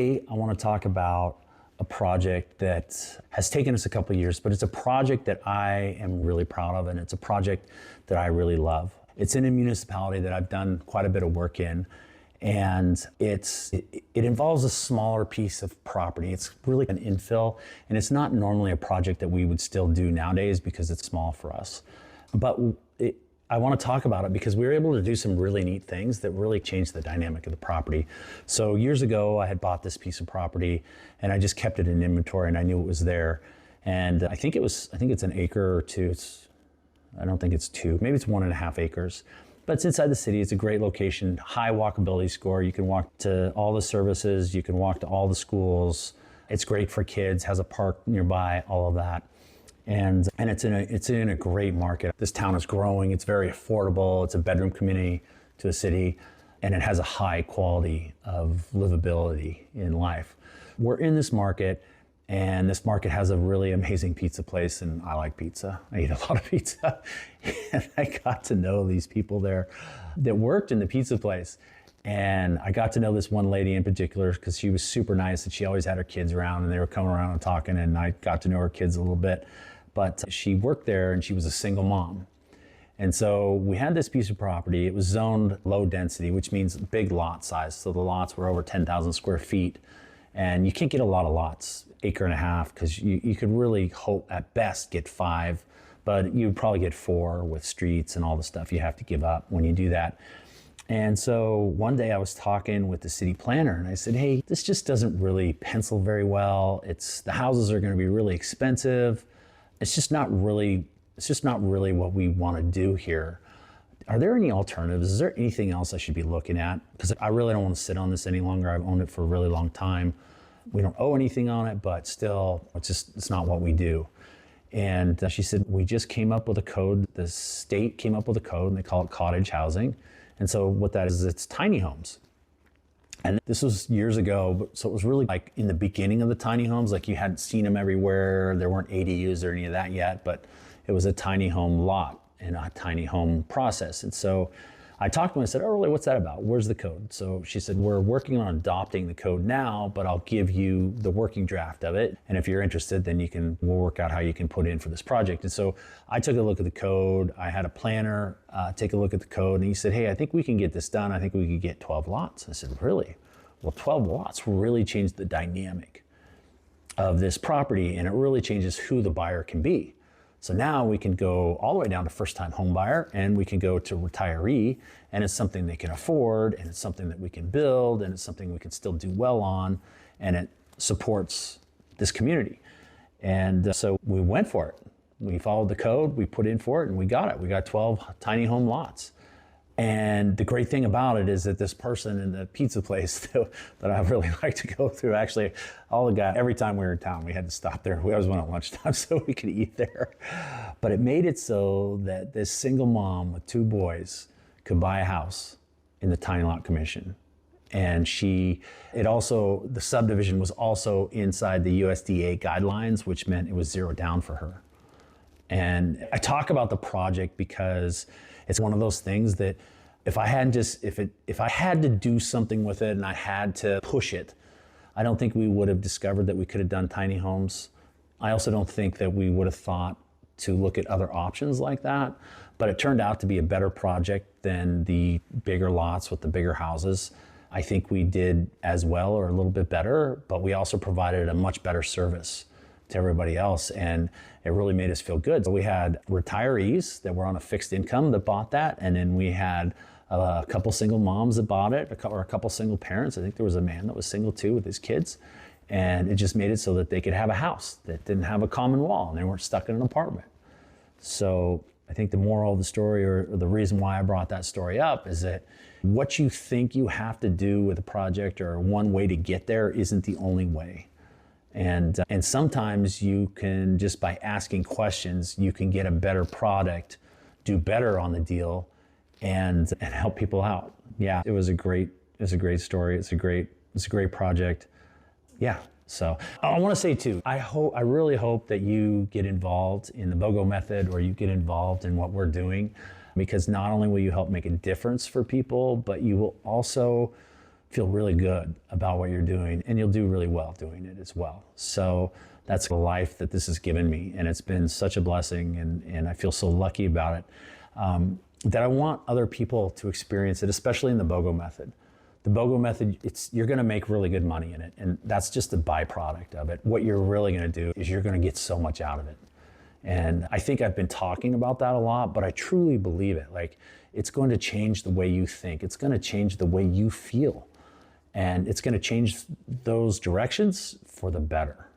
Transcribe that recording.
Today, I want to talk about a project that has taken us a couple of years, but it's a project that I am really proud of, and it's a project that I really love. It's in a municipality that I've done quite a bit of work in, and it involves a smaller piece of property. It's really an infill, and it's not normally a project that we would still do nowadays because it's small for us. But I want to talk about it because we were able to do some really neat things that really changed the dynamic of the property. So years ago, I had bought this piece of property and I just kept it in inventory and I knew it was there. And I think it's an acre or two. I don't think it's two, maybe it's 1.5 acres. But it's inside the city. It's a great location, high walkability score. You can walk to all the services, you can walk to all the schools. It's great for kids, has a park nearby, all of that. And it's in a great market. This town is growing. It's very affordable. It's a bedroom community to a city, and it has a high quality of livability in life. We're in this market, and this market has a really amazing pizza place, and I like pizza. I eat a lot of pizza, and I got to know these people there that worked in the pizza place. And I got to know this one lady in particular because she was super nice, and she always had her kids around, and they were coming around and talking, and I got to know her kids a little bit. But she worked there and she was a single mom. And so we had this piece of property. It was zoned low density, which means big lot size. So the lots were over 10,000 square feet. And you can't get a lot of lots, 1.5 acres, because you could really hope at best get 5, but you'd probably get 4 with streets and all the stuff you have to give up when you do that. And so one day I was talking with the city planner and I said, hey, this just doesn't really pencil very well. The houses are going to be really expensive. It's just not really what we want to do here. Are there any alternatives? Is there anything else I should be looking at? Because I really don't want to sit on this any longer. I've owned it for a really long time. We don't owe anything on it, but still, it's not what we do. And she said, we just came up with a code. The state came up with a code and they call it cottage housing. And so what that is, it's tiny homes. And this was years ago, so it was really like in the beginning of the tiny homes, like you hadn't seen them everywhere. There weren't ADUs or any of that yet, but it was a tiny home lot and a tiny home process. And so I talked to her and I said, oh, really, what's that about? Where's the code? So she said, we're working on adopting the code now, but I'll give you the working draft of it. And if you're interested, then we'll work out how you can put in for this project. And so I took a look at the code. I had a planner take a look at the code, and he said, hey, I think we can get this done. I think we could get 12 lots. I said, really? Well, 12 lots will really change the dynamic of this property, and it really changes who the buyer can be. So now we can go all the way down to first-time home buyer, and we can go to retiree, and it's something they can afford, and it's something that we can build, and it's something we can still do well on, and it supports this community. And so we went for it. We followed the code, we put in for it, and we got it. We got 12 tiny home lots. And the great thing about it is that this person in the pizza place that I really like to go through, actually, every time we were in town, we had to stop there. We always went at lunchtime so we could eat there. But it made it so that this single mom with 2 boys could buy a house in the tiny lot commission. And the subdivision was also inside the USDA guidelines, which meant it was zero down for her. And I talk about the project because it's one of those things that if I had to do something with it and I had to push it, I don't think we would have discovered that we could have done tiny homes. I also don't think that we would have thought to look at other options like that. But it turned out to be a better project than the bigger lots with the bigger houses. I think we did as well or a little bit better, but we also provided a much better service to everybody else, and it really made us feel good. So we had retirees that were on a fixed income that bought that, and then we had a couple single moms that bought it, or a couple single parents. I think there was a man that was single too with his kids, and it just made it so that they could have a house that didn't have a common wall and they weren't stuck in an apartment. So I think the moral of the story, or the reason why I brought that story up, is that what you think you have to do with a project or one way to get there isn't the only way. And sometimes you can, just by asking questions, you can get a better product, do better on the deal, and help people out. Yeah, it was a great story. It's a great project. Yeah. So I want to say too, I really hope that you get involved in the BOGO method, or you get involved in what we're doing, because not only will you help make a difference for people, but you will also feel really good about what you're doing, and you'll do really well doing it as well. So that's the life that this has given me, and it's been such a blessing, and I feel so lucky about it, that I want other people to experience it, especially in the BOGO method. The BOGO method, you're gonna make really good money in it, and that's just a byproduct of it. What you're really gonna do is you're gonna get so much out of it. And I think I've been talking about that a lot, but I truly believe it. Like, it's going to change the way you think. It's gonna change the way you feel. And it's gonna change those directions for the better.